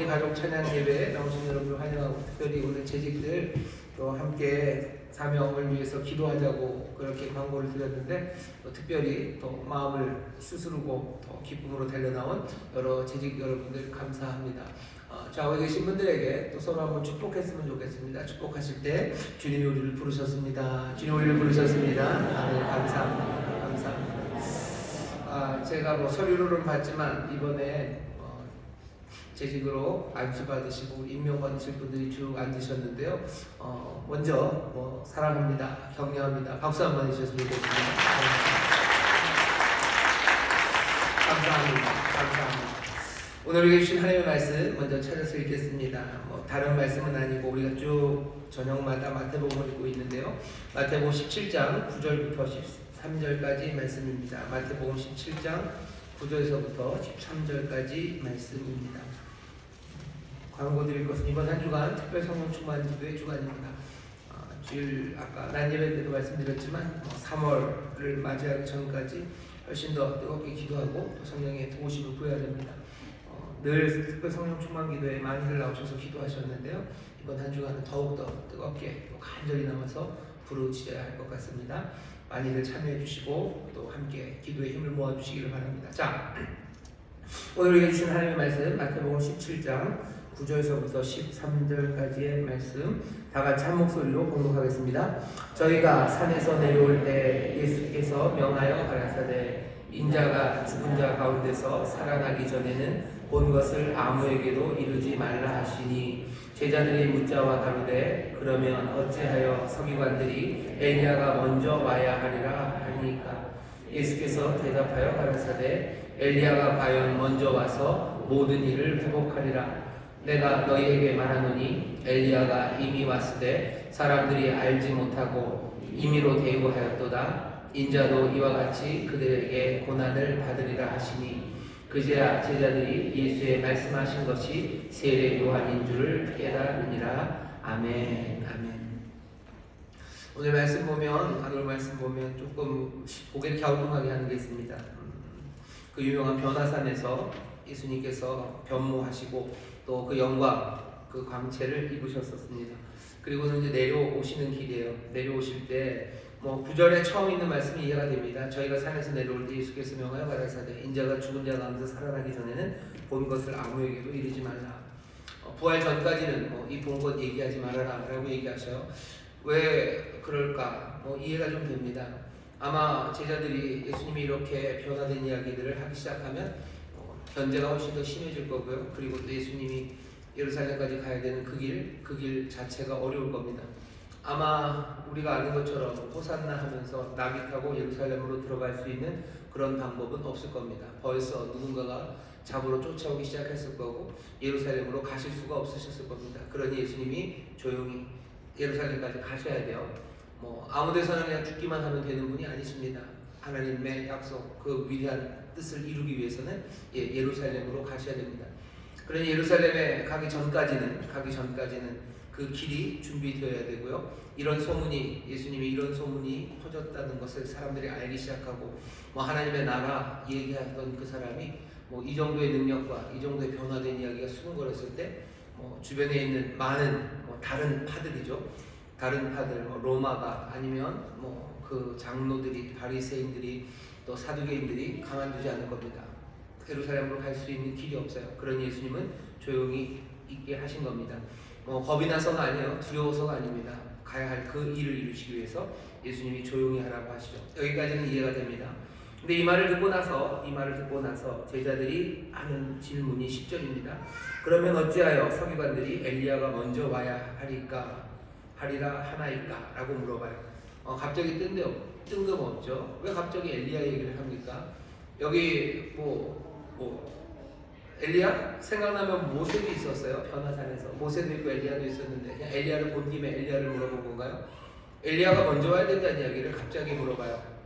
가족 찬양 예배에 나오신 여러분을 환영하고, 특별히 오늘 재직들 또 함께 사명을 위해서 기도하자고 그렇게 광고를 드렸는데, 또 특별히 또 마음을 수스르고 또 기쁨으로 달려나온 여러 재직 여러분들 감사합니다. 좌우에 계신 분들에게 또 서로 한번 축복했으면 좋겠습니다. 축복하실 때 주님이 우리를 부르셨습니다. 주님 우리를 부르셨습니다. 감사합니다. 감사합니다. 제가 뭐 서류로는 봤지만 이번에 재직으로 안수 받으시고 임명 받으실 분들이 쭉 앉으셨는데요. 먼저 사랑합니다, 격려합니다. 박수 한번 해주셨으면 좋겠습니다. 감사합니다. 감사합니다. 오늘 우리에게 주신 하나님의 말씀 먼저 찾아서 읽겠습니다. 다른 말씀은 아니고 우리가 쭉 저녁마다 마태복음을 읽고 있는데요. 마태복음 17장 9절부터 13절까지 말씀입니다. 마태복음 17장 9절에서부터 13절까지 말씀입니다. 광고 드릴 것은 이번 한 주간 특별 성령 충만 기도의 주간입니다. 주일 아까 낮 예배 때도 말씀드렸지만 3월을 맞이하기 전까지 훨씬 더 뜨겁게 기도하고 또 성령의 도우심을 구해야 됩니다. 늘 특별 성령 충만 기도에 많이들 나오셔서 기도하셨는데요. 이번 한 주간은 더욱더 뜨겁게 또 간절히 나와서 부르짖어야 할 것 같습니다. 많이들 참여해 주시고 또 함께 기도의 힘을 모아 주시기를 바랍니다. 자, 오늘 우리에게 주신 하나님의 말씀 마태복음 17장 9절에서부터 13절까지의 말씀 다 같이 한 목소리로 봉독하겠습니다. 저희가 산에서 내려올 때 예수께서 명하여 가라사대 인자가 죽은 자 가운데서 살아나기 전에는 본 것을 아무에게도 이루지 말라 하시니 제자들이 묻자와 가로되 그러면 어찌하여 서기관들이 엘리야가 먼저 와야 하리라 하니까 예수께서 대답하여 가라사대 엘리야가 과연 먼저 와서 모든 일을 회복하리라. 내가 너희에게 말하노니 엘리야가 이미 왔으되 사람들이 알지 못하고 임의로 대우하였도다. 인자도 이와 같이 그들에게 고난을 받으리라 하시니 그제야 제자들이 예수의 말씀하신 것이 세례 요한인 줄을 깨달으니라. 아멘. 아멘. 오늘 말씀 보면 조금 고개를 갸우뚱하게 하는 게 있습니다. 그 유명한 변화산에서 예수님께서 변모하시고 또 그 영광, 그 광채를 입으셨었습니다. 그리고는 이제 내려오시는 길이에요. 내려오실 때 9절에 처음 있는 말씀이 이해가 됩니다. 저희가 산에서 내려올 때 예수께서 명하여 가라사대 인자가 죽은 자 가운데 살아나기 전에는 본 것을 아무에게도 이르지 말라. 부활 전까지는 이 본 것 얘기하지 말아라 라고 얘기하셔요. 왜 그럴까? 이해가 좀 됩니다. 아마 제자들이 예수님이 이렇게 변화된 이야기들을 하기 시작하면 견제가 훨씬 더 심해질 거고요. 그리고 또 예수님이 예루살렘까지 가야 되는 그 길 자체가 어려울 겁니다. 아마 우리가 아는 것처럼 호산나 하면서 나귀 타고 예루살렘으로 들어갈 수 있는 그런 방법은 없을 겁니다. 벌써 누군가가 잡으러 쫓아오기 시작했을 거고 예루살렘으로 가실 수가 없으셨을 겁니다. 그러니 예수님이 조용히 예루살렘까지 가셔야 돼요. 아무 데서나 그냥 죽기만 하면 되는 분이 아니십니다. 하나님의 약속, 그 위대한 뜻을 이루기 위해서는 예루살렘으로 가셔야 됩니다. 그러니 예루살렘에 가기 전까지는 그 길이 준비되어야 되고요. 예수님이 이런 소문이 퍼졌다는 것을 사람들이 알기 시작하고 하나님의 나라 얘기하던 그 사람이 이 정도의 능력과 이 정도의 변화된 이야기가 수근거렸을 때 주변에 있는 많은 다른 파들이죠. 다른 파들, 로마가 아니면 그 장로들이, 바리새인들이 또 사두개인들이 가만두지 않을 겁니다. 예루살렘으로 갈 수 있는 길이 없어요. 그러니 예수님은 조용히 있게 하신 겁니다. 겁이 나서가 아니에요. 두려워서가 아닙니다. 가야 할 그 일을 이루시기 위해서 예수님이 조용히 하라고 하시죠. 여기까지는 이해가 됩니다. 근데 이 말을 듣고 나서 제자들이 하는 질문이 10절입니다. 그러면 어찌하여 서기관들이 엘리야가 먼저 와야 하리라 하나이까? 라고 물어봐요. 갑자기 뜬금없죠. 왜 갑자기 엘리야 얘기를 합니까? 여기 엘리야? 생각나면 모세도 있었어요. 변화산에서 모세도 있고 엘리야도 있었는데 그냥 엘리야를 본 김에 엘리야를 물어본 건가요? 엘리야가 먼저 와야 된다는 이야기를 갑자기 물어봐요.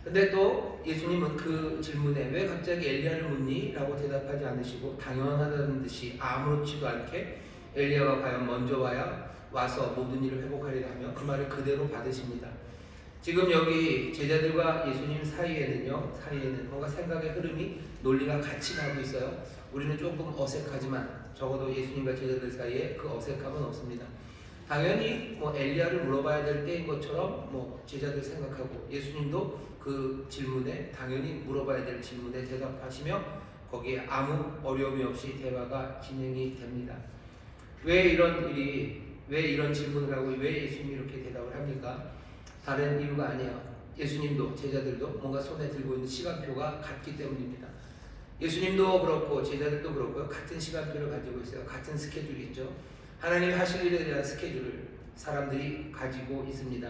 근데 또 예수님은 그 질문에 왜 갑자기 엘리야를 묻니? 라고 대답하지 않으시고 당연하다는 듯이 아무렇지도 않게 엘리야가 과연 먼저 와서 모든 일을 회복하리라 하며 그 말을 그대로 받으십니다. 지금 여기 제자들과 예수님 사이에는 뭔가 생각의 흐름이 논리가 같이 가고 있어요. 우리는 조금 어색하지만 적어도 예수님과 제자들 사이에 그 어색함은 없습니다. 당연히 뭐 엘리야를 물어봐야 될 때인 것처럼 뭐 제자들 생각하고 예수님도 그 질문에 당연히 물어봐야 될 질문에 대답하시며 거기에 아무 어려움이 없이 대화가 진행이 됩니다. 왜 이런 질문을 하고 왜 예수님이 이렇게 대답을 합니까? 다른 이유가 아니에요. 예수님도 제자들도 뭔가 손에 들고 있는 시간표가 같기 때문입니다. 예수님도 그렇고 제자들도 그렇고요. 같은 시간표를 가지고 있어요. 같은 스케줄이 있죠. 하나님이 하실 일에 대한 스케줄을 사람들이 가지고 있습니다.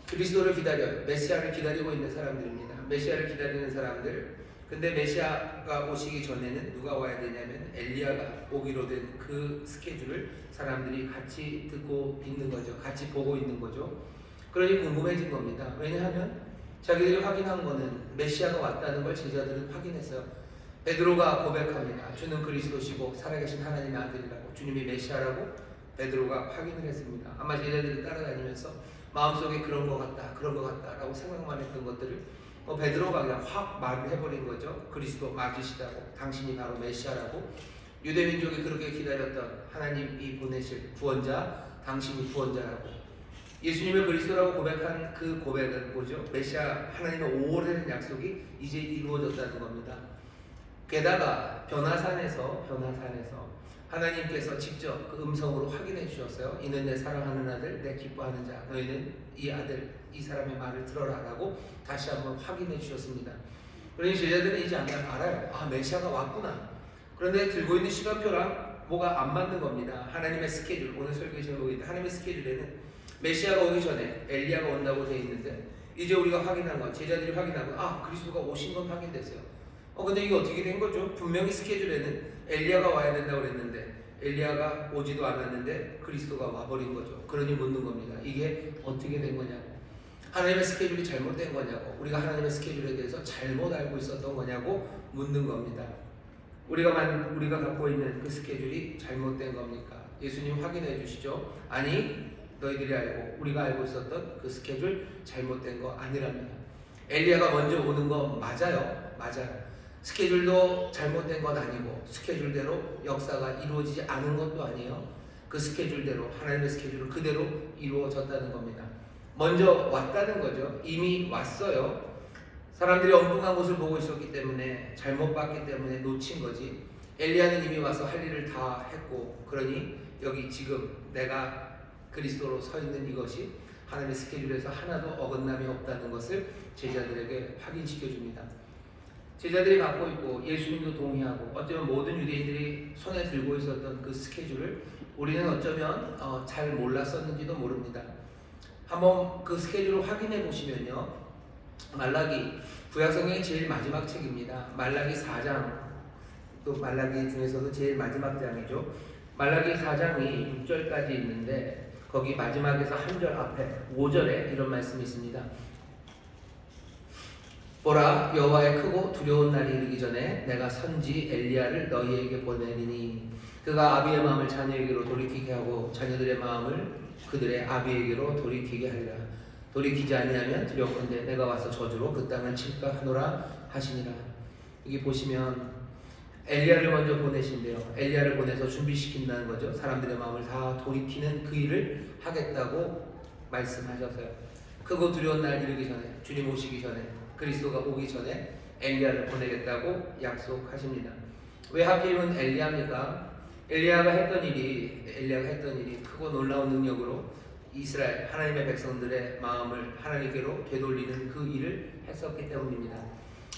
그리스도를 기다려요. 메시아를 기다리고 있는 사람들입니다. 메시아를 기다리는 사람들. 근데 메시아가 오시기 전에는 누가 와야 되냐면 엘리야가 오기로 된 그 스케줄을 사람들이 같이 듣고 있는 거죠. 같이 보고 있는 거죠. 그러니 궁금해진 겁니다. 왜냐하면 자기들이 확인한 거는 메시아가 왔다는 걸 제자들은 확인했어요. 베드로가 고백합니다. 주는 그리스도시고 살아계신 하나님의 아들이라고, 주님이 메시아라고 베드로가 확인을 했습니다. 아마 제자들이 따라다니면서 마음속에 그런 것 같다 라고 생각만 했던 것들을 베드로가 그냥 확 말을 해버린 거죠. 그리스도 맞으시다고, 당신이 바로 메시아라고, 유대민족이 그렇게 기다렸던 하나님이 보내실 구원자, 당신이 구원자라고, 예수님을 그리스도라고 고백한 그 고백은 뭐죠? 메시아, 하나님의 오래된 약속이 이제 이루어졌다는 겁니다. 게다가 변화산에서 하나님께서 직접 그 음성으로 확인해 주셨어요. 이는 내 사랑하는 아들, 내 기뻐하는 자, 너희는 이 아들, 이 사람의 말을 들어라 라고 다시 한번 확인해 주셨습니다. 그러니 제자들은 이제 알아요. 아, 메시아가 왔구나. 그런데 들고 있는 시간표랑 뭐가 안 맞는 겁니다. 하나님의 스케줄, 오늘 설교 시간에 보고 있는데 하나님의 스케줄에는 메시아가 오기 전에 엘리야가 온다고 되어 있는데, 이제 우리가 확인한 건, 제자들이 확인한 건, 그리스도가 오신 건 확인됐어요. 근데 이게 어떻게 된 거죠? 분명히 스케줄에는 엘리야가 와야 된다고 그랬는데 엘리야가 오지도 않았는데 그리스도가 와버린 거죠. 그러니 묻는 겁니다. 이게 어떻게 된 거냐고. 하나님의 스케줄이 잘못된 거냐고. 우리가 하나님의 스케줄에 대해서 잘못 알고 있었던 거냐고 묻는 겁니다. 우리가 갖고 있는 그 스케줄이 잘못된 겁니까? 예수님 확인해 주시죠. 아니, 너희들이 알고 우리가 알고 있었던 그 스케줄 잘못된 거 아니랍니다. 엘리야가 먼저 오는 거 맞아요. 스케줄도 잘못된 건 아니고 스케줄대로 역사가 이루어지지 않은 것도 아니에요. 그 스케줄대로, 하나님의 스케줄은 그대로 이루어졌다는 겁니다. 먼저 왔다는 거죠. 이미 왔어요. 사람들이 엉뚱한 곳을 보고 있었기 때문에, 잘못 봤기 때문에 놓친 거지. 엘리야는 이미 와서 할 일을 다 했고, 그러니 여기 지금 내가 그리스도로 서 있는 이것이 하나님의 스케줄에서 하나도 어긋남이 없다는 것을 제자들에게 확인시켜 줍니다. 제자들이 갖고 있고 예수님도 동의하고 어쩌면 모든 유대인들이 손에 들고 있었던 그 스케줄을 우리는 어쩌면 잘 몰랐었는지도 모릅니다. 한번 그 스케줄을 확인해 보시면요, 말라기, 구약성경의 제일 마지막 책입니다. 말라기 4장, 또 말라기 중에서도 제일 마지막 장이죠. 말라기 4장이 6절까지 있는데 거기 마지막에서 한 절 앞에 5절에 이런 말씀이 있습니다. 보라, 여호와의 크고 두려운 날이 이르기 전에 내가 선지 엘리야를 너희에게 보내리니 그가 아비의 마음을 자녀에게로 돌이키게 하고 자녀들의 마음을 그들의 아비에게로 돌이키게 하리라. 돌이키지 아니하면 두렵건대 내가 와서 저주로 그 땅을 칠까 하노라 하시니라. 여기 보시면 엘리야를 먼저 보내신대요. 엘리야를 보내서 준비시킨다는 거죠. 사람들의 마음을 다 돌이키는 그 일을 하겠다고 말씀하셨어요. 크고 두려운 날 이르기 전에, 주님 오시기 전에, 그리스도가 오기 전에 엘리야를 보내겠다고 약속하십니다. 왜 하필이면 엘리야입니까? 엘리야가 했던 일이 크고 놀라운 능력으로 이스라엘 하나님의 백성들의 마음을 하나님께로 되돌리는 그 일을 했었기 때문입니다.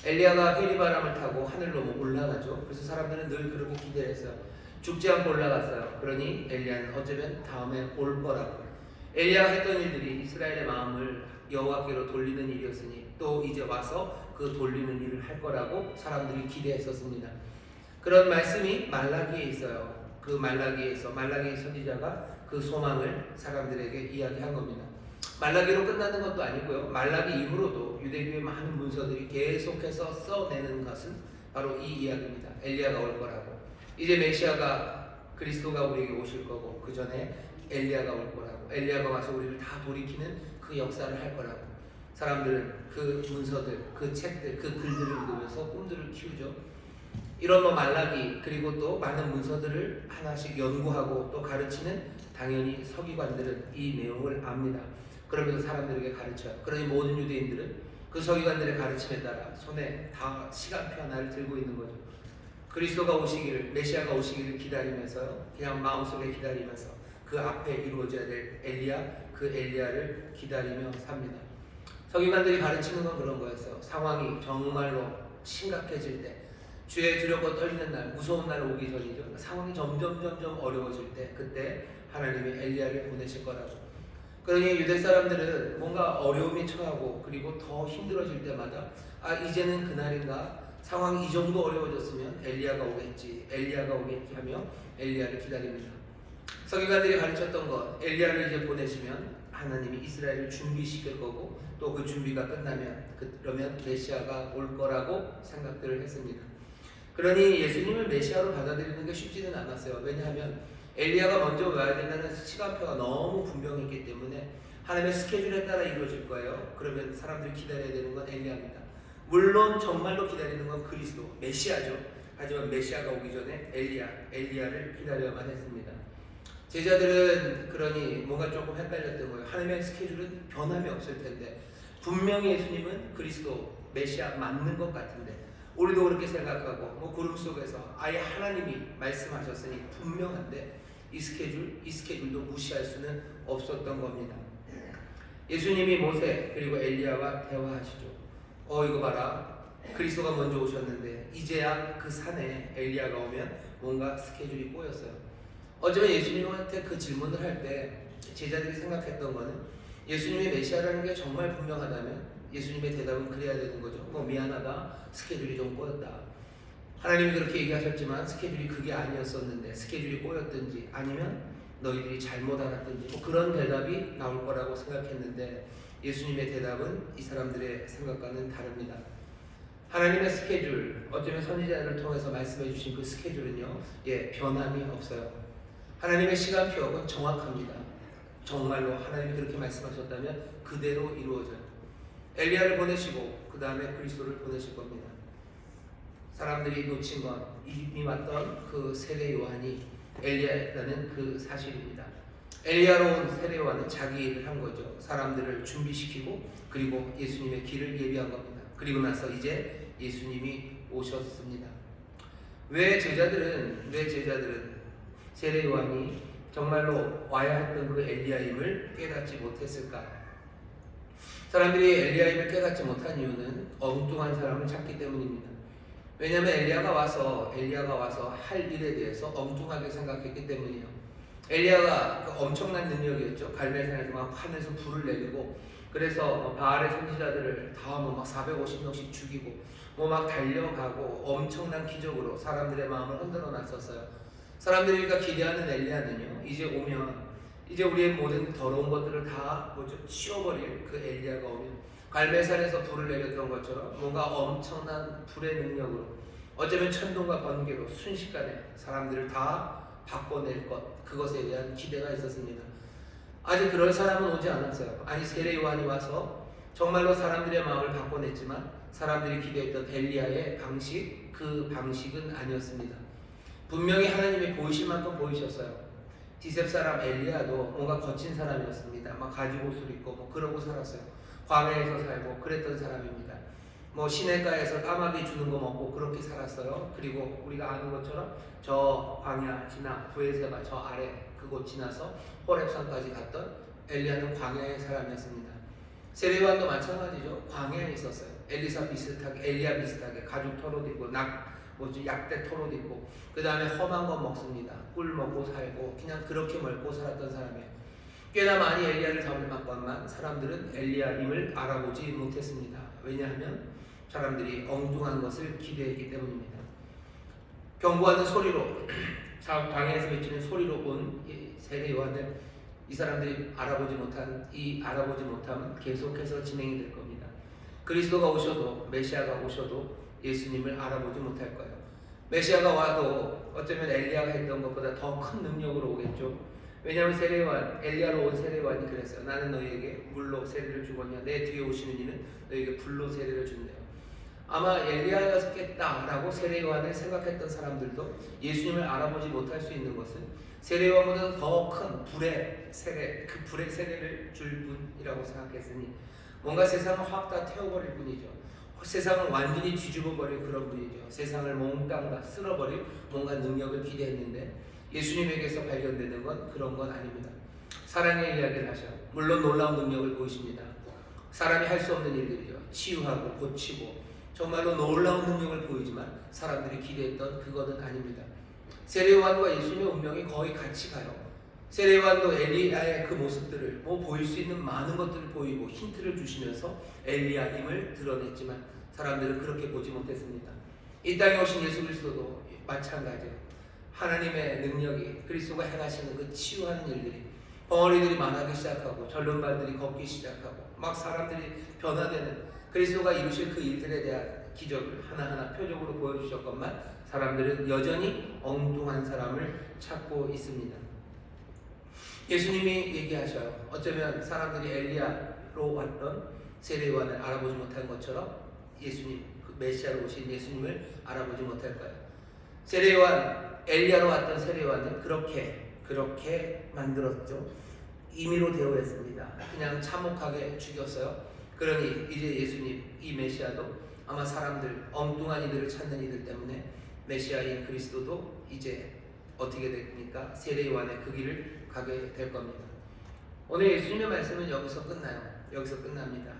엘리야가 페리바람을 타고 하늘로 올라가죠. 그래서 사람들은 늘 그렇게 기대했어요. 죽지 않고 올라갔어요. 그러니 엘리야는 어쩌면 다음에 올 거라고. 엘리야가 했던 일들이 이스라엘의 마음을 여호와께로 돌리는 일이었으니 또 이제 와서 그 돌리는 일을 할 거라고 사람들이 기대했었습니다. 그런 말씀이 말라기에 있어요. 그 말라기에서 말라기 선지자가 그 소망을 사람들에게 이야기한 겁니다. 말라기로 끝나는 것도 아니고요. 말라기 이후로도 유대교의 많은 문서들이 계속해서 써내는 것은 바로 이 이야기입니다. 엘리야가 올 거라고. 이제 메시아가 그리스도가 우리에게 오실 거고 그 전에 엘리야가 올 거라고. 엘리야가 와서 우리를 다 돌이키는 그 역사를 할 거라고. 사람들은 그 문서들, 그 책들, 그 글들을 읽으면서 꿈들을 키우죠. 이런 뭐 말라기 그리고 또 많은 문서들을 하나씩 연구하고 또 가르치는 당연히 서기관들은 이 내용을 압니다. 그러면서 사람들에게 가르쳐요. 그러니 모든 유대인들은 그 서기관들의 가르침에 따라 손에 다 시간표 하나를 들고 있는 거죠. 그리스도가 오시기를, 메시아가 오시기를 기다리면서 그냥 마음속에 기다리면서 그 앞에 이루어져야 될 엘리야, 그 엘리야를 기다리며 삽니다. 서기관들이 가르치는 건 그런 거였어요. 상황이 정말로 심각해질 때, 주의 두렵고 떨리는 날, 무서운 날 오기 전이죠. 상황이 점점 어려워질 때, 그때 하나님이 엘리야를 보내실 거라고. 그러니 유대 사람들은 뭔가 어려움이 처하고 그리고 더 힘들어질 때마다 이제는 그날인가, 상황이 이 정도 어려워졌으면 엘리야가 오겠지 하며 엘리야를 기다립니다. 서기관들이 가르쳤던 것, 엘리야를 이제 보내시면 하나님이 이스라엘을 준비시킬 거고 또 그 준비가 끝나면 그러면 메시아가 올 거라고 생각들을 했습니다. 그러니 예수님을 메시아로 받아들이는 게 쉽지는 않았어요. 왜냐하면 엘리야가 먼저 와야 된다는 시간표가 너무 분명했기 때문에 하나님의 스케줄에 따라 이루어질 거예요. 그러면 사람들이 기다려야 되는 건 엘리야입니다. 물론 정말로 기다리는 건 그리스도, 메시아죠. 하지만 메시아가 오기 전에 엘리야를 기다려야만 했습니다. 제자들은 그러니 뭔가 조금 헷갈렸던 거예요. 하나님의 스케줄은 변함이 없을 텐데 분명히 예수님은 그리스도, 메시아 맞는 것 같은데 우리도 그렇게 생각하고 구름 속에서 아예 하나님이 말씀하셨으니 분명한데 이 스케줄도 무시할 수는 없었던 겁니다. 예수님이 모세 그리고 엘리야와 대화하시죠. 이거 봐라. 그리스도가 먼저 오셨는데 이제야 그 산에 엘리야가 오면 뭔가 스케줄이 꼬였어요. 어쩌면 예수님한테 그 질문을 할 때 제자들이 생각했던 거는 예수님이 메시아라는 게 정말 분명하다면 예수님의 대답은 그래야 되는 거죠. 미안하다. 스케줄이 좀 꼬였다. 하나님이 그렇게 얘기하셨지만 스케줄이 그게 아니었었는데 스케줄이 꼬였든지 아니면 너희들이 잘못 알았든지 그런 대답이 나올 거라고 생각했는데 예수님의 대답은 이 사람들의 생각과는 다릅니다. 하나님의 스케줄, 어쩌면 선지자를 통해서 말씀해 주신 그 스케줄은요, 변함이 없어요. 하나님의 시간표는 정확합니다. 정말로 하나님이 그렇게 말씀하셨다면 그대로 이루어져요. 엘리야를 보내시고 그 다음에 그리스도를 보내실 겁니다. 사람들이 놓친 건 이미 왔던 그 세례 요한이 엘리야라는 그 사실입니다. 엘리야로 온 세례 요한은 자기 일을 한 거죠. 사람들을 준비시키고 그리고 예수님의 길을 예비한 겁니다. 그리고 나서 이제 예수님이 오셨습니다. 왜 제자들은 세례 요한이 정말로 와야 했던 그 엘리야임을 깨닫지 못했을까? 사람들이 엘리야임을 깨닫지 못한 이유는 엉뚱한 사람을 찾기 때문입니다. 왜냐하면 엘리야가 와서 할 일에 대해서 엉뚱하게 생각했기 때문이에요. 엘리야가 그 엄청난 능력이었죠. 갈멜산에서 막 하늘에서 불을 내리고 그래서 바알의 선지자들을 다 막 450명씩 죽이고 막 달려가고 엄청난 기적으로 사람들의 마음을 흔들어 놨었어요. 사람들이 기대하는 엘리야는요, 이제 오면 이제 우리의 모든 더러운 것들을 다 치워버릴 그 엘리야가 오면 갈멜산에서 불을 내렸던 것처럼 뭔가 엄청난 불의 능력으로 어쩌면 천둥과 번개로 순식간에 사람들을 다 바꿔낼 것, 그것에 대한 기대가 있었습니다. 아직 그럴 사람은 오지 않았어요. 아니 세례 요한이 와서 정말로 사람들의 마음을 바꿔냈지만 사람들이 기대했던 엘리야의 방식, 그 방식은 아니었습니다. 분명히 하나님이 보이실 만큼 보이셨어요. 디셉 사람 엘리야도 뭔가 거친 사람이었습니다. 막 가죽 옷을 입고 그러고 살았어요. 광야에서 살고 그랬던 사람입니다. 시내가에서 까마귀 주는 거 먹고 그렇게 살았어요. 그리고 우리가 아는 것처럼 저 광야 지나 브에세바 저 아래 그곳 지나서 호렙산까지 갔던 엘리야는 광야의 사람이었습니다. 세례 요한도 마찬가지죠. 광야에 있었어요. 엘리야 비슷하게 가죽 털옷 입고 약대 털옷 입고 그 다음에 험한 거 먹습니다. 꿀 먹고 살고 그냥 그렇게 먹고 살았던 사람이에요. 꽤나 많이 엘리야를 잡을 만큼만 사람들은 엘리야임을 알아보지 못했습니다. 왜냐하면 사람들이 엉뚱한 것을 기대했기 때문입니다. 경고하는 소리로 광야에서 외치는 소리로 온 세례 요한을 이 사람들이 알아보지 못함은 계속해서 진행이 될 겁니다. 그리스도가 오셔도 메시아가 오셔도 예수님을 알아보지 못할 거예요. 메시아가 와도 어쩌면 엘리야가 했던 것보다 더 큰 능력으로 오겠죠. 왜냐하면 엘리야로 온 세례 요한이 그랬어요. 나는 너희에게 물로 세례를 주거니와 내 뒤에 오시는 이는 너희에게 불로 세례를 준대요. 아마 엘리야였겠다라고 세례 요한을 생각했던 사람들도 예수님을 알아보지 못할 수 있는 것은 세례 요한보다 더 큰 불의 세례, 그 불의 세례를 줄 분이라고 생각했으니 뭔가 세상을 확 다 태워버릴 분이죠. 세상을 완전히 뒤집어버릴 그런 분이죠. 세상을 몽땅 다 쓸어버릴 뭔가 능력을 기대했는데 예수님에게서 발견되는 건 그런 건 아닙니다. 사랑의 이야기를 하셔. 물론 놀라운 능력을 보이십니다. 사람이 할 수 없는 일들이죠. 치유하고 고치고 정말로 놀라운 능력을 보이지만 사람들이 기대했던 그거는 아닙니다. 세례요한과 예수님의 운명이 거의 같이 가요. 세례요한도 엘리야의 그 모습들을 보일 수 있는 많은 것들을 보이고 힌트를 주시면서 엘리야임을 드러냈지만 사람들은 그렇게 보지 못했습니다. 이 땅에 오신 예수 그리스도도 마찬가지예요. 하나님의 능력이 그리스도가 행하시는 그 치유하는 일들이 벙어리들이 많아지기 시작하고 절름발들이 걷기 시작하고 막 사람들이 변화되는 그리스도가 이루실 그 일들에 대한 기적을 하나하나 표적으로 보여주셨건만 사람들은 여전히 엉뚱한 사람을 찾고 있습니다. 예수님이 얘기하셔요. 어쩌면 사람들이 엘리야로 왔던 세례요한을 알아보지 못한 것처럼 예수님, 그 메시아로 오신 예수님을 알아보지 못할 거예요. 세례요한, 엘리야로 왔던 세례요한은 그렇게 만들었죠. 임의로 대우했습니다. 그냥 참혹하게 죽였어요. 그러니 이제 예수님, 이 메시아도 아마 사람들, 엉뚱한 이들을 찾는 이들 때문에 메시아인 그리스도도 이제 어떻게 됩니까? 세례요한의 그 길을 가게 될 겁니다. 오늘 예수님의 말씀은 여기서 끝나요. 여기서 끝납니다.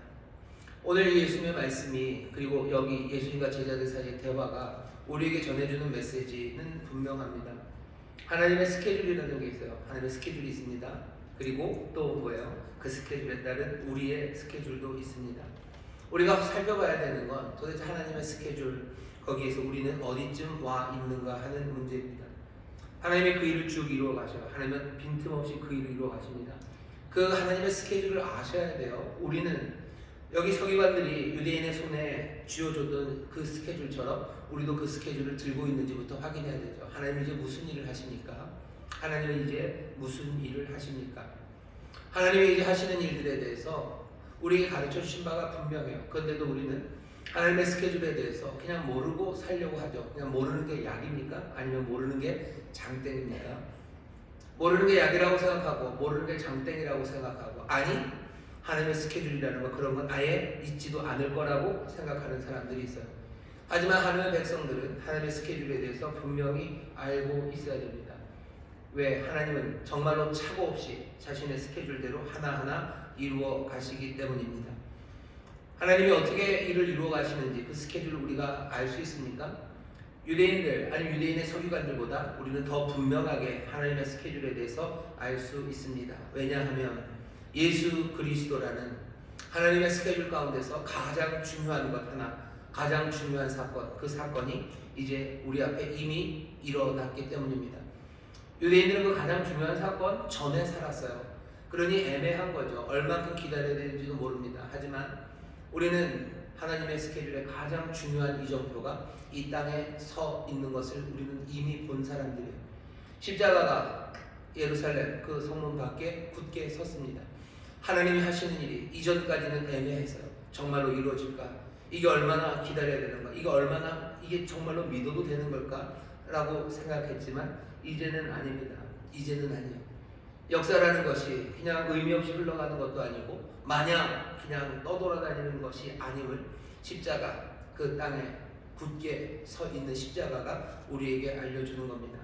오늘 예수님의 말씀이 그리고 여기 예수님과 제자들 사이의 대화가 우리에게 전해주는 메시지는 분명합니다. 하나님의 스케줄이라는 게 있어요. 하나님의 스케줄이 있습니다. 그리고 또 뭐예요? 그 스케줄에 따른 우리의 스케줄도 있습니다. 우리가 살펴봐야 되는 건 도대체 하나님의 스케줄, 거기에서 우리는 어디쯤 와 있는가 하는 문제입니다. 하나님의 그 일을 쭉 이루어 가셔요. 하나님은 빈틈없이 그 일을 이루어 가십니다. 그 하나님의 스케줄을 아셔야 돼요. 우리는 여기 서기관들이 유대인의 손에 쥐어줬던 그 스케줄처럼 우리도 그 스케줄을 들고 있는지부터 확인해야 되죠. 하나님은 이제 무슨 일을 하십니까? 하나님은 이제 무슨 일을 하십니까? 하나님이 이제 하시는 일들에 대해서 우리에게 가르쳐 주신 바가 분명해요. 그런데도 우리는 하나님의 스케줄에 대해서 그냥 모르고 살려고 하죠. 그냥 모르는 게 약입니까? 아니면 모르는 게 장땡입니까? 모르는 게 약이라고 생각하고 모르는 게 장땡이라고 생각하고 아니 하나님의 스케줄이라는 거 그런 건 아예 있지도 않을 거라고 생각하는 사람들이 있어요. 하지만 하나님의 백성들은 하나님의 스케줄에 대해서 분명히 알고 있어야 됩니다. 왜? 하나님은 정말로 착오 없이 자신의 스케줄대로 하나하나 이루어 가시기 때문입니다. 하나님이 어떻게 일을 이루어 가시는지 그 스케줄을 우리가 알 수 있습니까? 유대인들 아니면 유대인의 서기관들보다 우리는 더 분명하게 하나님의 스케줄에 대해서 알 수 있습니다. 왜냐하면 예수 그리스도라는 하나님의 스케줄 가운데서 가장 중요한 것 하나, 가장 중요한 사건, 그 사건이 이제 우리 앞에 이미 일어났기 때문입니다. 유대인들은 그 가장 중요한 사건 전에 살았어요. 그러니 애매한 거죠. 얼만큼 기다려야 되는지도 모릅니다. 하지만 우리는 하나님의 스케줄의 가장 중요한 이정표가 이 땅에 서 있는 것을 우리는 이미 본 사람들이에요. 십자가가 예루살렘 그 성문 밖에 굳게 섰습니다. 하나님이 하시는 일이 이전까지는 애매했어요. 정말로 이루어질까? 이게 얼마나 기다려야 되는가? 이게 정말로 믿어도 되는 걸까? 라고 생각했지만 이제는 아닙니다. 이제는 아니에요. 역사라는 것이 그냥 의미 없이 흘러가는 것도 아니고 마냥 그냥 떠돌아다니는 것이 아님을 십자가, 그 땅에 굳게 서 있는 십자가가 우리에게 알려주는 겁니다.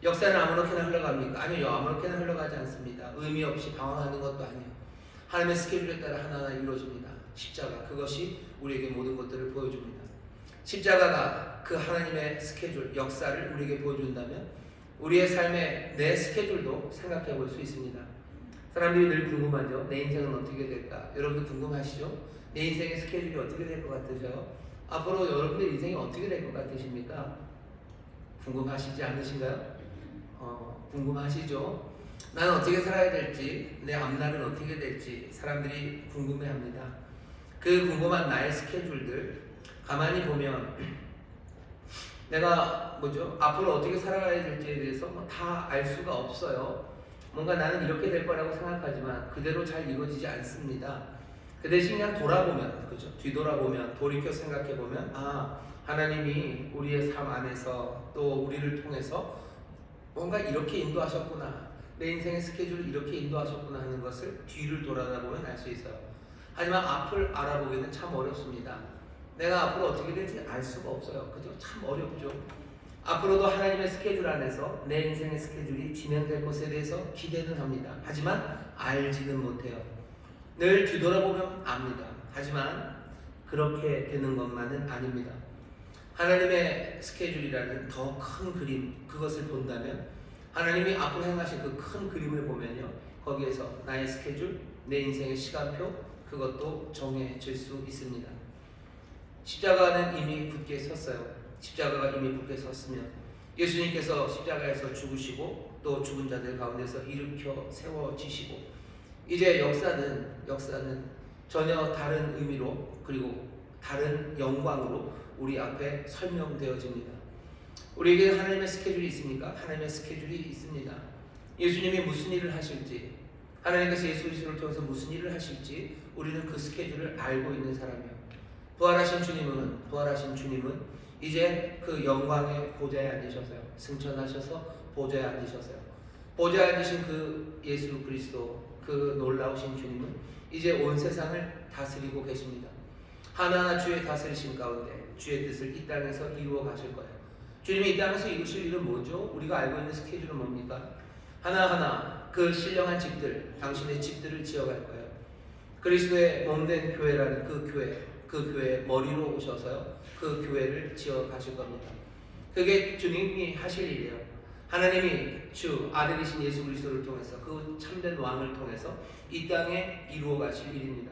역사는 아무렇게나 흘러갑니까? 아니요, 아무렇게나 흘러가지 않습니다. 의미 없이 방황하는 것도 아니에요. 하나님의 스케줄에 따라 하나하나 이루어집니다. 십자가, 그것이 우리에게 모든 것들을 보여줍니다. 십자가가 그 하나님의 스케줄, 역사를 우리에게 보여준다면 우리의 삶의 내 스케줄도 생각해 볼 수 있습니다. 사람들이 늘 궁금하죠. 내 인생은 어떻게 될까? 여러분도 궁금하시죠? 내 인생의 스케줄이 어떻게 될 것 같으세요? 앞으로 여러분들 인생이 어떻게 될 것 같으십니까? 궁금하시지 않으신가요? 궁금하시죠? 나는 어떻게 살아야 될지, 내 앞날은 어떻게 될지 사람들이 궁금해합니다. 그 궁금한 나의 스케줄들 가만히 보면 내가 앞으로 어떻게 살아가야 될지에 대해서 다 알 수가 없어요. 뭔가 나는 이렇게 될 거라고 생각하지만 그대로 잘 이루어지지 않습니다. 그 대신 그냥 돌아보면, 그죠? 뒤돌아보면, 돌이켜 생각해보면, 하나님이 우리의 삶 안에서 또 우리를 통해서 뭔가 이렇게 인도하셨구나, 내 인생의 스케줄을 이렇게 인도하셨구나 하는 것을 뒤를 돌아다보면 알 수 있어요. 하지만 앞을 알아보기는 참 어렵습니다. 내가 앞으로 어떻게 될지 알 수가 없어요. 그죠? 참 어렵죠. 앞으로도 하나님의 스케줄 안에서 내 인생의 스케줄이 진행될 것에 대해서 기대는 합니다. 하지만 알지는 못해요. 늘 뒤돌아보면 압니다. 하지만 그렇게 되는 것만은 아닙니다. 하나님의 스케줄이라는 더 큰 그림, 그것을 본다면 하나님이 앞으로 행하실 그 큰 그림을 보면요, 거기에서 나의 스케줄, 내 인생의 시간표, 그것도 정해질 수 있습니다. 십자가는 이미 굳게 섰어요. 십자가가 이미 굳게 섰으면 예수님께서 십자가에서 죽으시고 또 죽은 자들 가운데서 일으켜 세워지시고, 이제 역사는 전혀 다른 의미로 그리고 다른 영광으로 우리 앞에 설명되어집니다. 우리에게 하나님의 스케줄이 있습니까? 하나님의 스케줄이 있습니다. 예수님이 무슨 일을 하실지, 하나님께서 예수 그리스도를 통해서 무슨 일을 하실지 우리는 그 스케줄을 알고 있는 사람이요. 부활하신 주님은 이제 그 영광의 보좌에 앉으셨어요. 승천하셔서 보좌에 앉으셨어요. 보좌에 앉으신 그 예수 그리스도, 그 놀라우신 주님은 이제 온 세상을 다스리고 계십니다. 하나하나 주의 다스리심 가운데 주의 뜻을 이 땅에서 이루어 가실 거예요. 주님이 이 땅에서 이루실 일은 뭐죠? 우리가 알고 있는 스케줄은 뭡니까? 하나하나 그 신령한 집들, 당신의 집들을 지어갈 거예요. 그리스도의 몸된 교회라는 그 교회 머리로 오셔서요, 그 교회를 지어 가실 겁니다. 그게 주님이 하실 일이에요. 하나님이 주 아들이신 예수 그리스도를 통해서, 그 참된 왕을 통해서 이 땅에 이루어 가실 일입니다.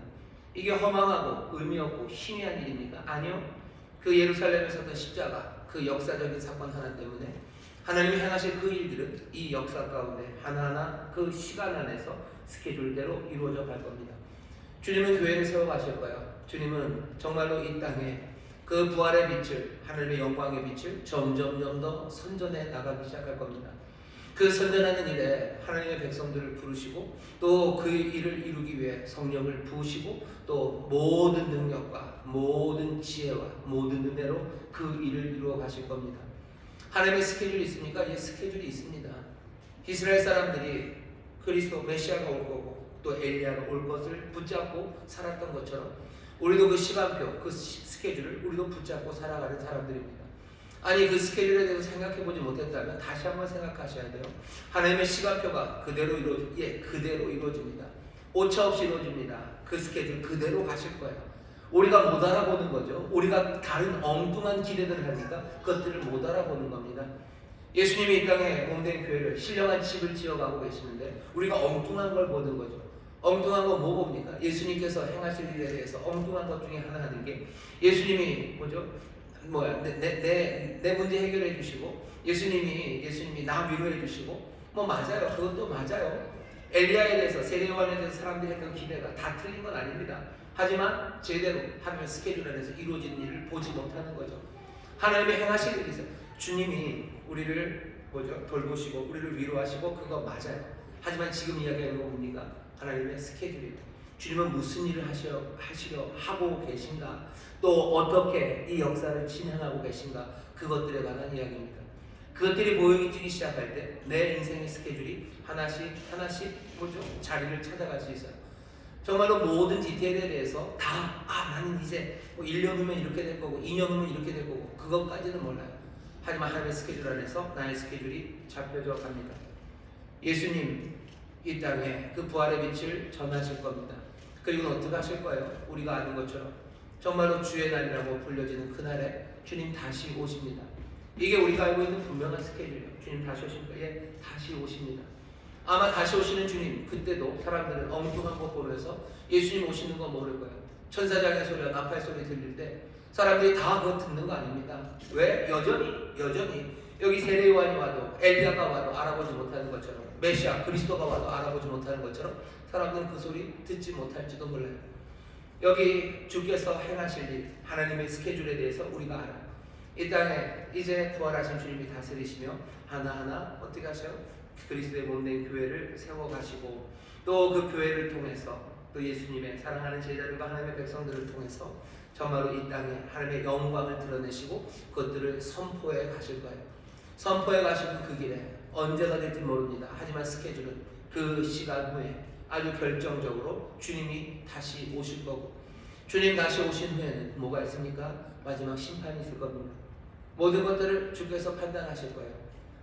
이게 허망하고 의미 없고 희미한 일입니까? 아니요. 그 예루살렘에서 던 십자가, 그 역사적인 사건 하나 때문에 하나님이 행하실 그 일들은 이 역사 가운데 하나하나 그 시간 안에서 스케줄대로 이루어져 갈 겁니다. 주님은 교회를 세워 가실 거예요. 주님은 정말로 이 땅에 그 부활의 빛을, 하늘의 영광의 빛을 점점 더 선전해 나가기 시작할 겁니다. 그 선전하는 일에 하나님의 백성들을 부르시고 또 그 일을 이루기 위해 성령을 부으시고 또 모든 능력과 모든 지혜와 모든 은혜로 그 일을 이루어 가실 겁니다. 하나님의 스케줄이 있습니까? 예, 스케줄이 있습니다. 이스라엘 사람들이 그리스도 메시아가 올 거고 또 엘리야가 올 것을 붙잡고 살았던 것처럼 우리도 그 시간표, 그 스케줄을 우리도 붙잡고 살아가는 사람들입니다. 아니, 그 스케줄에 대해서 생각해보지 못했다면 다시 한번 생각하셔야 돼요. 하나님의 시간표가 그대로 이루어집니다. 오차 없이 이루어집니다. 그 스케줄 그대로 가실 거예요. 우리가 못 알아보는 거죠. 우리가 다른 엉뚱한 기대들을 하니까 그것들을 못 알아보는 겁니다. 예수님이 이 땅에 몸된 교회를, 신령한 집을 지어가고 계시는데 우리가 엉뚱한 걸 보는 거죠. 엉뚱한 건 뭐 봅니까? 예수님께서 행하실 일에 대해서 엉뚱한 것 중에 하나 하는 게, 예수님이 내 문제 해결해 주시고, 예수님이 나 위로해 주시고, 맞아요. 그것도 맞아요. 엘리야에 대해서, 세례요한에 대해서 사람들이 했던 기대가 다 틀린 건 아닙니다. 하지만 제대로 하나님의 스케줄 안에서 이루어지는 일을 보지 못하는 거죠. 하나님의 행하실 일이 있어요. 주님이 우리를 돌보시고 우리를 위로하시고, 그거 맞아요. 하지만 지금 이야기하는 거 뭡니까? 하나님의 스케줄입니다. 주님은 무슨 일을 하시려 하고 계신가, 또 어떻게 이 역사를 진행하고 계신가, 그것들에 관한 이야기입니다. 그것들이 보여지기 시작할 때 내 인생의 스케줄이 하나씩 자리를 찾아갈 수 있어요. 정말로 모든 디테일에 대해서 다 나는 이제 1년 후면 이렇게 될 거고 2년 후면 이렇게 될 거고 그것까지는 몰라요. 하지만 하나님의 스케줄 안에서 나의 스케줄이 잡혀져 갑니다. 예수님 이 땅에 그 부활의 빛을 전하실 겁니다. 그리고 어떻게 하실 거예요? 우리가 아는 것처럼 정말로 주의 날이라고 불려지는 그날에 주님 다시 오십니다. 이게 우리가 알고 있는 분명한 스케줄이에요. 주님 다시 오실 거예요. 다시 오십니다. 아마 다시 오시는 주님, 그때도 사람들은 엉뚱한 것 보면서 예수님 오시는 거 모를 거예요. 천사장의 소리와 나팔 소리 들릴 때 사람들이 다 그거 듣는 거 아닙니다. 왜? 여전히 여기 세례요한이 와도 엘리야가 와도 알아보지 못하는 것처럼, 메시아 그리스도가 와도 알아보지 못하는 것처럼 사람들은 그 소리 듣지 못할지도 몰라요. 여기 주께서 행하실 일, 하나님의 스케줄에 대해서 우리가 알아요. 이 땅에 이제 부활하신 주님이 다스리시며 하나하나 어떻게 하셔요? 그리스도의 몸된 교회를 세워가시고 또 그 교회를 통해서 또 예수님의 사랑하는 제자들과 하나님의 백성들을 통해서 정말로 이 땅에 하나님의 영광을 드러내시고 그것들을 선포해 가실 거예요. 선포해 가시는 그 길에 언제가 될지 모릅니다. 하지만 스케줄은 그 시간 후에 아주 결정적으로 주님이 다시 오실 거고, 주님 다시 오신 후에는 뭐가 있습니까? 마지막 심판이 있을 겁니다. 모든 것들을 주께서 판단하실 거예요.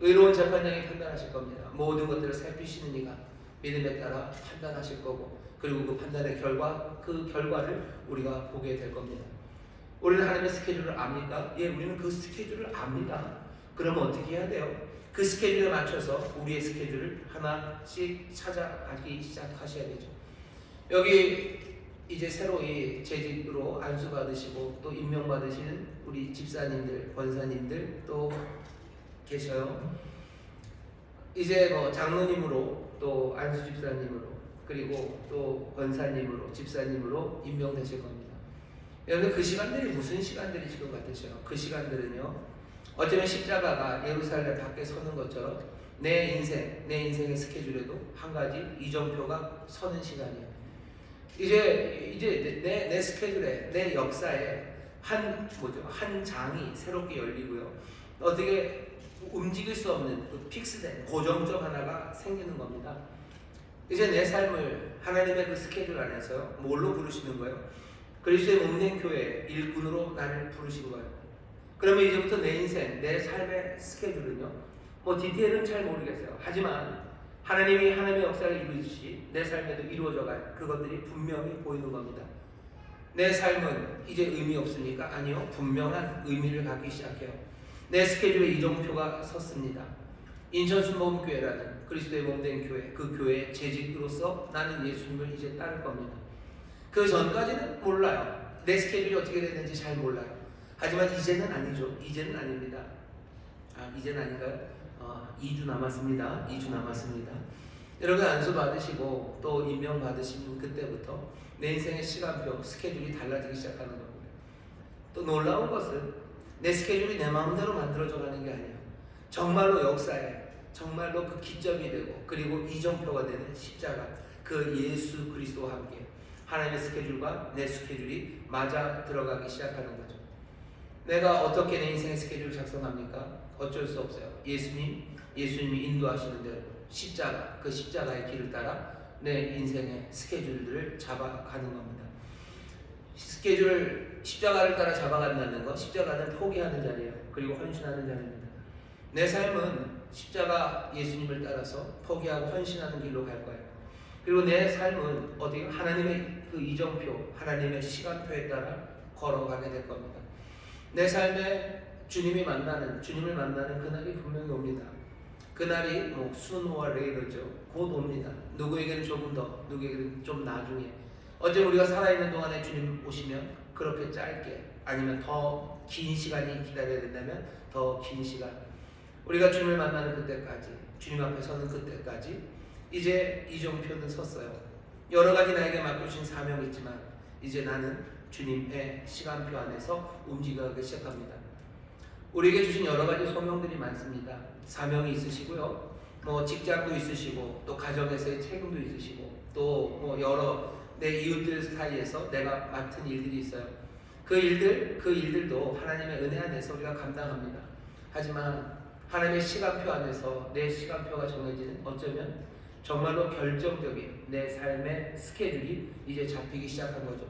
의로운 재판장이 판단하실 겁니다. 모든 것들을 살피시는 이가 믿음에 따라 판단하실 거고, 그리고 그 판단의 결과, 그 결과를 우리가 보게 될 겁니다. 우리는 하나님의 스케줄을 압니까? 예, 우리는 그 스케줄을 압니다. 그러면 어떻게 해야 돼요? 그 스케줄에 맞춰서 우리의 스케줄을 하나씩 찾아가기 시작하셔야 되죠. 여기 이제 새로이 재직으로 안수받으시고 또 임명받으시는 우리 집사님들, 권사님들 또 계셔요. 이제 뭐 장로님으로 또 안수 집사님으로 그리고 또 권사님으로 집사님으로 임명되실 겁니다. 여러분 그 시간들이 무슨 시간들이실 것 같으세요? 그 시간들은요, 어쩌면 십자가가 예루살렘 밖에 서는 것처럼 내 인생의 스케줄에도 한 가지 이정표가 서는 시간이에요. 이제 내 스케줄에, 내 역사에 한 장이 새롭게 열리고요. 어떻게 움직일 수 없는 그 픽스된 고정점 하나가 생기는 겁니다. 이제 내 삶을 하나님의 그 스케줄 안에서 뭘로 부르시는 거예요? 그리스도의 몸된 교회 일꾼으로 나를 부르신 거예요. 그러면 이제부터 내 인생, 내 삶의 스케줄은요, 뭐 디테일은 잘 모르겠어요. 하지만 하나님이 하나님의 역사를 이루듯이 내 삶에도 이루어져갈 그것들이 분명히 보이는 겁니다. 내 삶은 이제 의미 없습니까? 아니요, 분명한 의미를 갖기 시작해요. 내 스케줄에 이정표가 섰습니다. 인천순복음교회라는 그리스도의 몸된 교회, 그 교회의 재직으로서 나는 예수님을 이제 따를 겁니다. 그 전까지는 몰라요. 내 스케줄이 어떻게 되는지 잘 몰라요. 하지만 이제는 아니죠. 이제는 아닙니다. 이제는 아닌가요? 2주 남았습니다. 2주 남았습니다. 여러분 안수 받으시고 또 임명 받으시면 그때부터 내 인생의 시간표, 스케줄이 달라지기 시작하는 겁니다. 또 놀라운 것은 내 스케줄이 내 마음대로 만들어져 가는 게 아니에요. 정말로 역사에 정말로 그 기점이 되고 그리고 이정표가 되는 십자가, 그 예수 그리스도와 함께 하나님의 스케줄과 내 스케줄이 맞아 들어가기 시작하는 거죠. 내가 어떻게 내 인생의 스케줄을 작성합니까? 어쩔 수 없어요. 예수님이 인도하시는 대로 십자가, 그 십자가의 길을 따라 내 인생의 스케줄들을 잡아가는 겁니다. 십자가를 따라 잡아간다는 것, 십자가는 포기하는 자리예요. 그리고 헌신하는 자리입니다. 내 삶은 십자가 예수님을 따라서 포기하고 헌신하는 길로 갈 거예요. 그리고 내 삶은 어디 하나님의 그 이정표, 하나님의 시간표에 따라 걸어가게 될 겁니다. 내 삶에 주님을 만나는 그날이 분명히 옵니다. 그날이 뭐 수노와 레이더죠. 곧 옵니다. 누구에게는 조금 더, 누구에게는 좀 나중에. 어제 우리가 살아있는 동안에 주님 오시면 그렇게 짧게, 아니면 더 긴 시간이 기다려야 된다면 더 긴 시간. 우리가 주님을 만나는 그때까지, 주님 앞에 서는 그때까지 이제 이정표는 섰어요. 여러 가지 나에게 맡겨주신 사명이 있지만 이제 나는 주님의 시간표 안에서 움직이기 시작합니다. 우리에게 주신 여러 가지 소명들이 많습니다. 사명이 있으시고요, 뭐 직장도 있으시고 또 가정에서의 책임도 있으시고 또 뭐 여러 내 이웃들 사이에서 내가 맡은 일들이 있어요. 그 일들도 하나님의 은혜 안에서 우리가 감당합니다. 하지만 하나님의 시간표 안에서 내 시간표가 정해지는, 어쩌면 정말로 결정적인 내 삶의 스케줄이 이제 잡히기 시작한 거죠.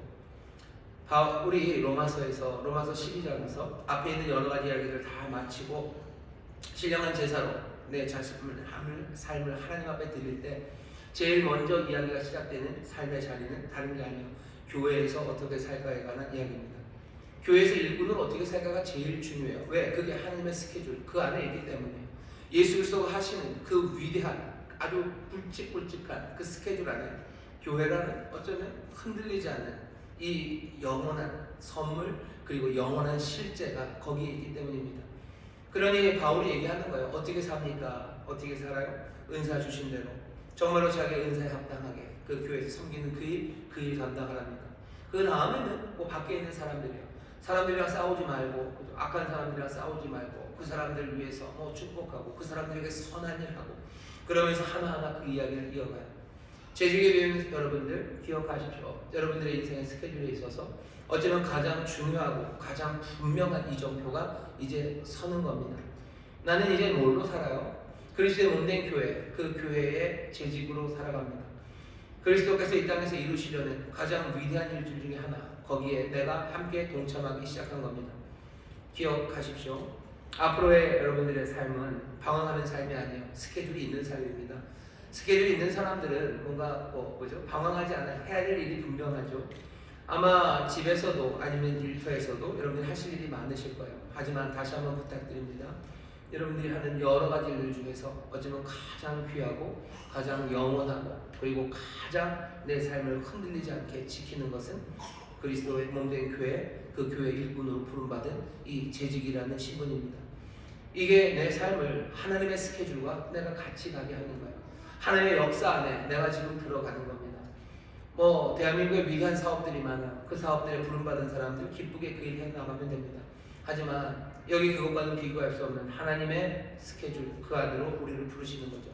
우리 로마서 12장에서 앞에 있는 여러 가지 이야기를 다 마치고 신령한 제사로 내 삶을 하나님 앞에 드릴 때 제일 먼저 이야기가 시작되는 삶의 자리는 다른 게 아니에요. 교회에서 어떻게 살까에 관한 이야기입니다. 교회에서 일꾼으로 어떻게 살까가 제일 중요해요. 왜? 그게 하나님의 스케줄 그 안에 있기 때문에. 예수 그리스도가 하시는 그 위대한 아주 굵직굵직한 그 스케줄 안에 교회라는 어쩌면 흔들리지 않는 이 영원한 선물, 그리고 영원한 실제가 거기에 있기 때문입니다. 그러니 바울이 얘기하는 거예요. 어떻게 삽니까? 어떻게 살아요? 은사 주신 대로 정말로 자기의 은사에 합당하게 그 교회에서 섬기는 그 일 감당하랍니다. 그 다음에는 뭐 밖에 있는 사람들이랑 싸우지 말고, 악한 사람들이랑 싸우지 말고, 그 사람들을 위해서 뭐 축복하고 그 사람들에게 선한 일 하고, 그러면서 하나하나 그 이야기를 이어가요. 재직에 대한 여러분들 기억하십시오. 여러분들의 인생의 스케줄에 있어서 어쩌면 가장 중요하고 가장 분명한 이정표가 이제 서는 겁니다. 나는 이제 뭘로 살아요? 그리스도의 몸된 교회, 그 교회의 재직으로 살아갑니다. 그리스도께서 이 땅에서 이루시려는 가장 위대한 일들 중에 하나, 거기에 내가 함께 동참하기 시작한 겁니다. 기억하십시오. 앞으로의 여러분들의 삶은 방황하는 삶이 아니에요. 스케줄이 있는 삶입니다. 스케줄이 있는 사람들은 뭔가 방황하지 않아요. 해야 될 일이 분명하죠. 아마 집에서도 아니면 일터에서도 여러분들이 하실 일이 많으실 거예요. 하지만 다시 한번 부탁드립니다. 여러분들이 하는 여러 가지 일 중에서 어쩌면 가장 귀하고 가장 영원하고 그리고 가장 내 삶을 흔들리지 않게 지키는 것은 그리스도의 몸된 교회, 그 교회 일꾼으로 부름받은 이 재직이라는 신분입니다. 이게 내 삶을 하나님의 스케줄과 내가 같이 가게 하는 거예요. 하나님의 역사 안에 내가 지금 들어가는 겁니다. 대한민국에 위대한 사업들이 많아. 그 사업들에 부름받은 사람들 기쁘게 그 일 해나가면 됩니다. 하지만 여기 그것과는 비교할 수 없는 하나님의 스케줄, 그 안으로 우리를 부르시는 거죠.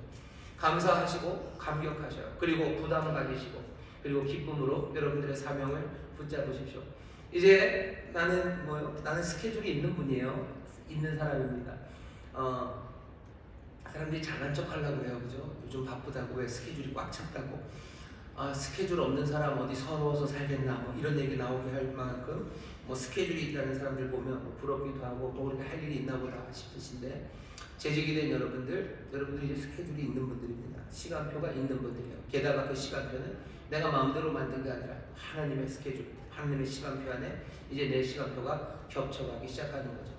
감사하시고 감격하셔요. 그리고 부담을 가지시고 그리고 기쁨으로 여러분들의 사명을 붙잡으십시오. 이제 나는 스케줄이 있는 분이에요. 있는 사람입니다. 사람들이 잘난 척 하려고 그래요. 그죠? 요즘 바쁘다고, 왜 스케줄이 꽉 찼다고. 스케줄 없는 사람 어디 서러워서 살겠나, 이런 얘기 나오게 할 만큼, 스케줄이 있다는 사람들 보면 부럽기도 하고, 우리가 할 일이 있나 보다 싶으신데, 재직이 된 여러분들이 이제 스케줄이 있는 분들입니다. 시간표가 있는 분들이에요. 게다가 그 시간표는 내가 마음대로 만든 게 아니라 하나님의 스케줄, 하나님의 시간표 안에 이제 내 시간표가 겹쳐가기 시작하는 거죠.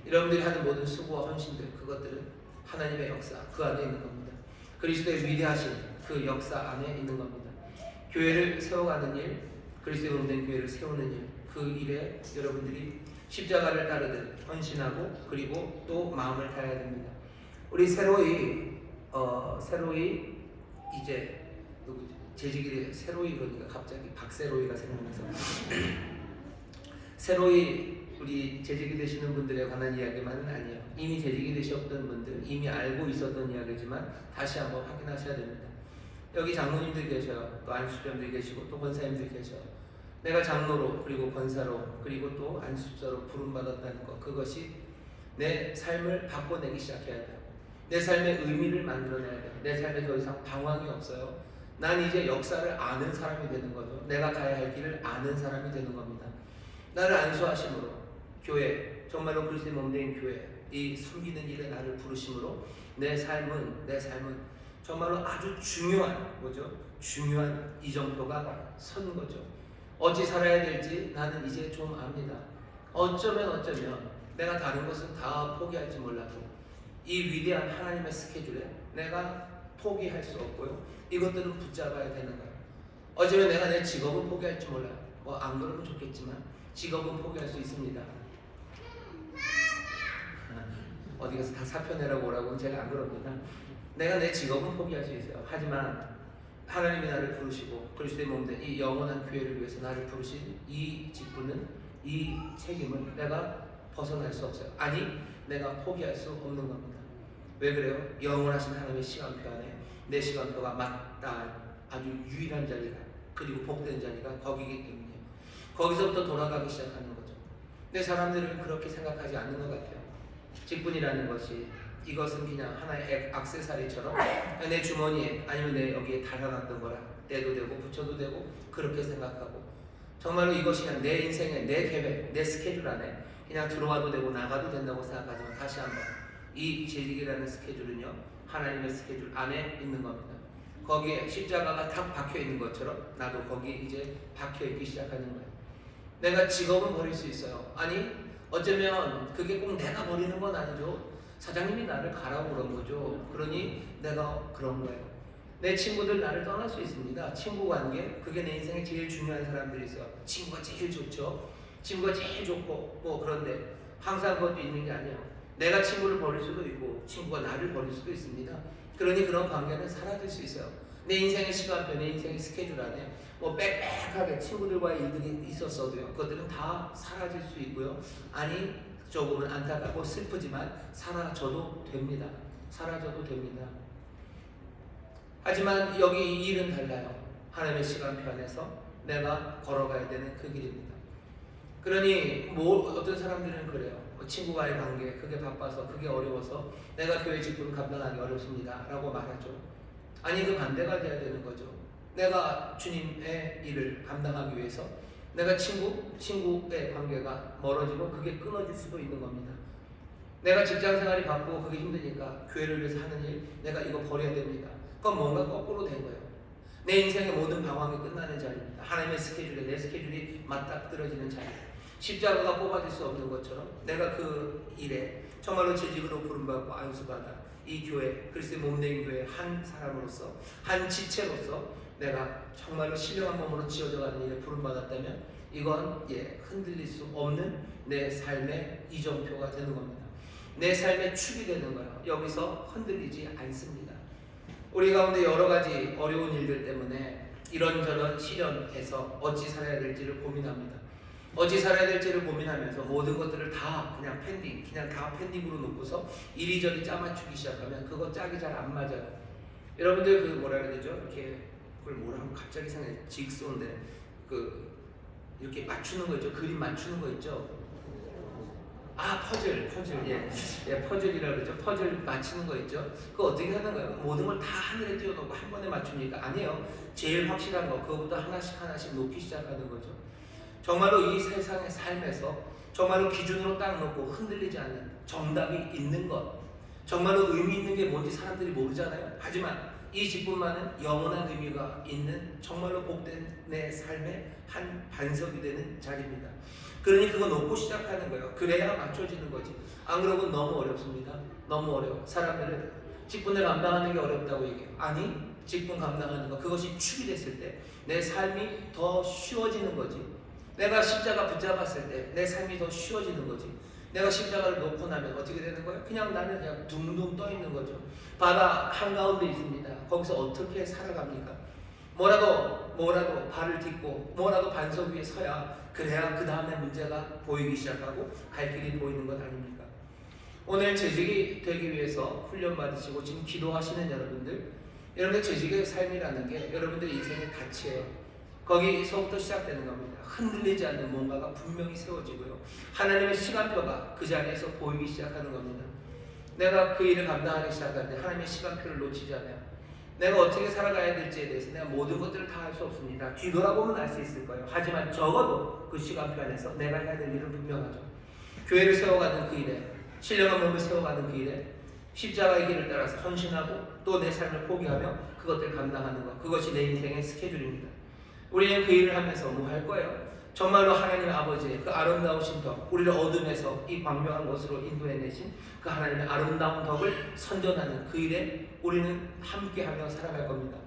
여러분들이 하는 모든 수고와 헌신들, 그것들은 하나님의 역사, 그 안에 있는 겁니다. 그리스도의 위대하신 그 역사 안에 있는 겁니다. 교회를 세워가는 일, 그리스도의 몸된 교회를 세우는 일, 그 일에 여러분들이 십자가를 따르듯 헌신하고 그리고 또 마음을 다해야 됩니다. 우리 새로이 이제 재직이 새로이, 그러니까 갑자기 박새로이가 생각나서 새로이 우리 재직이 되시는 분들에 관한 이야기만은 아니에요. 이미 재직이 되셨던 분들, 이미 알고 있었던 이야기지만 다시 한번 확인하셔야 됩니다. 여기 장로님들 계셔요. 또 안수장들 계시고 또 권사님들 계셔요. 내가 장로로 그리고 권사로 그리고 또 안수자로 부름받았다는 것, 그것이 내 삶을 바꿔내기 시작해야 돼요. 내 삶의 의미를 만들어내야 돼요. 내 삶에 더 이상 방황이 없어요. 난 이제 역사를 아는 사람이 되는 거죠. 내가 가야 할 길을 아는 사람이 되는 겁니다. 나를 안수하심으로 교회, 정말로 그리스도의 몸된 교회, 이 섬기는 일에 나를 부르심으로 내 삶은 정말로 아주 중요한 이정표가 선 거죠. 어찌 살아야 될지 나는 이제 좀 압니다. 어쩌면 내가 다른 것은 다 포기할지 몰라도 이 위대한 하나님의 스케줄에 내가 포기할 수 없고요. 이것들은 붙잡아야 되는 거예요. 어쩌면 내가 내 직업을 포기할지 몰라요. 안 그러면 좋겠지만 직업은 포기할 수 있습니다. 어디 가서 다 사표 내라고 오라고는 제가 안 그럽니다. 내가 내 직업은 포기할 수 있어요. 하지만 하나님이 나를 부르시고 그리스도의 몸된 이 영원한 교회를 위해서 나를 부르신 이 직분은, 이 책임을 내가 벗어날 수 없어요. 아니, 내가 포기할 수 없는 겁니다. 왜 그래요? 영원하신 하나님의 시간표 안에 내 시간표가 맞다, 아주 유일한 자리가, 그리고 복된 자리가 거기이기 때문에 거기서부터 돌아가기 시작하는 거죠. 근데 사람들은 그렇게 생각하지 않는 것 같아요. 직분이라는 것이, 이것은 그냥 하나의 액세서리처럼 내 주머니에 아니면 내 여기에 달아놨던 거라 떼도 되고 붙여도 되고 그렇게 생각하고, 정말로 이것이 그냥 내 인생의 내 계획, 내 스케줄 안에 그냥 들어와도 되고 나가도 된다고 생각하지만, 다시 한번 이 재직이라는 스케줄은요, 하나님의 스케줄 안에 있는 겁니다. 거기에 십자가가 딱 박혀 있는 것처럼 나도 거기에 이제 박혀 있기 시작하는 거예요. 내가 직업은 버릴 수 있어요. 아니, 어쩌면 그게 꼭 내가 버리는 건 아니죠. 사장님이 나를 가라고 그런 거죠. 그러니 내가 그런 거예요. 내 친구들 나를 떠날 수 있습니다. 친구 관계, 그게 내 인생에 제일 중요한 사람들이 있어요. 친구가 제일 좋죠. 친구가 제일 좋고 그런데 항상 그것도 있는 게 아니에요. 내가 친구를 버릴 수도 있고 친구가 나를 버릴 수도 있습니다. 그러니 그런 관계는 사라질 수 있어요. 내 인생의 시간표, 내 인생의 스케줄 안에 빽빽하게 친구들과의 일들이 있었어도요, 그것들은 다 사라질 수 있고요. 아니, 조금은 안타깝고 슬프지만 사라져도 됩니다. 하지만 여기 이 일은 달라요. 하나님의 시간표 안에서 내가 걸어가야 되는 그 길입니다. 그러니 어떤 사람들은 그래요. 친구와의 관계, 그게 바빠서, 그게 어려워서 내가 교회 직분 감당하기 어렵습니다 라고 말하죠. 아니, 그 반대가 돼야 되는 거죠. 내가 주님의 일을 감당하기 위해서 내가 친구의 관계가 멀어지고 그게 끊어질 수도 있는 겁니다. 내가 직장 생활이 바쁘고 그게 힘드니까 교회를 위해서 하는 일, 내가 이거 버려야 됩니다. 그건 뭔가 거꾸로 된 거예요. 내 인생의 모든 방황이 끝나는 자리입니다. 하나님의 스케줄에 내 스케줄이 맞닥뜨려지는 자리. 십자가가 뽑아질 수 없는 것처럼 내가 그 일에 정말로 재직으로 부름받고 안수받아 이 교회, 그리스도의 몸된 교회 한 사람으로서, 한 지체로서 내가 정말로 신령한 몸으로 지어져가는 일에 부름받았다면 이건 흔들릴 수 없는 내 삶의 이정표가 되는 겁니다. 내 삶의 축이 되는 거예요. 여기서 흔들리지 않습니다. 우리 가운데 여러 가지 어려운 일들 때문에 이런저런 시련에서 어찌 살아야 될지를 고민합니다. 어찌 살아야 될지를 고민하면서 모든 것들을 다 그냥 다 펜딩으로 놓고서 이리저리 짜맞추기 시작하면 그거 짝이 잘 안 맞아요. 여러분들 그 뭐라 해야 되죠? 이렇게 그걸 뭐라 하면 갑자기 생각해. 직소인데 이렇게 맞추는 거 있죠? 그림 맞추는 거 있죠? 퍼즐. 퍼즐이라고 그러죠. 퍼즐 맞추는 거 있죠. 그거 어떻게 하는 거예요? 모든 걸 다 하늘에 띄워놓고 한 번에 맞춥니까? 아니에요. 제일 확실한 거, 그거부터 하나씩 놓기 시작하는 거죠. 정말로 이 세상의 삶에서 정말로 기준으로 딱 놓고 흔들리지 않는 정답이 있는 것, 정말로 의미 있는 게 뭔지 사람들이 모르잖아요. 하지만 이 직분만은 영원한 의미가 있는 정말로 복된 내 삶의 한 반석이 되는 자리입니다. 그러니 그거 놓고 시작하는 거예요. 그래야 맞춰지는 거지. 안 그러면 너무 어렵습니다. 너무 어려워. 사람들은 직분을 감당하는 게 어렵다고 얘기해요. 아니, 직분 감당하는 거, 그것이 축이 됐을 때 내 삶이 더 쉬워지는 거지. 내가 십자가 붙잡았을 때 내 삶이 더 쉬워지는 거지. 내가 십자가를 놓고 나면 어떻게 되는 거예요? 나는 그냥 둥둥 떠 있는 거죠. 바다 한가운데 있습니다. 거기서 어떻게 살아갑니까? 뭐라도 발을 딛고 뭐라도 반석 위에 서야 그래야 그 다음에 문제가 보이기 시작하고 갈 길이 보이는 것 아닙니까? 오늘 재직이 되기 위해서 훈련 받으시고 지금 기도하시는 여러분들 재직의 삶이라는 게 여러분들의 인생의 가치예요. 거기서부터 시작되는 겁니다. 흔들리지 않는 뭔가가 분명히 세워지고요. 하나님의 시간표가 그 자리에서 보이기 시작하는 겁니다. 내가 그 일을 감당하기 시작할 때 하나님의 시간표를 놓치지 않아요. 내가 어떻게 살아가야 될지에 대해서 내가 모든 것들을 다 할 수 없습니다. 뒤돌아보면 알 수 있을 거예요. 하지만 적어도 그 시간표 안에서 내가 해야 될 일은 분명하죠. 교회를 세워가는 그 일에, 신령한 몸을 세워가는 그 일에 십자가의 길을 따라서 헌신하고 또 내 삶을 포기하며 그것들을 감당하는 것, 그것이 내 인생의 스케줄입니다. 우리는 그 일을 하면서 뭐 할 거예요? 정말로 하나님의 아버지의 그 아름다우신 덕, 우리를 어둠에서 이 광명한 곳으로 인도해내신 그 하나님의 아름다운 덕을 선전하는 그 일에 우리는 함께하며 살아갈 겁니다.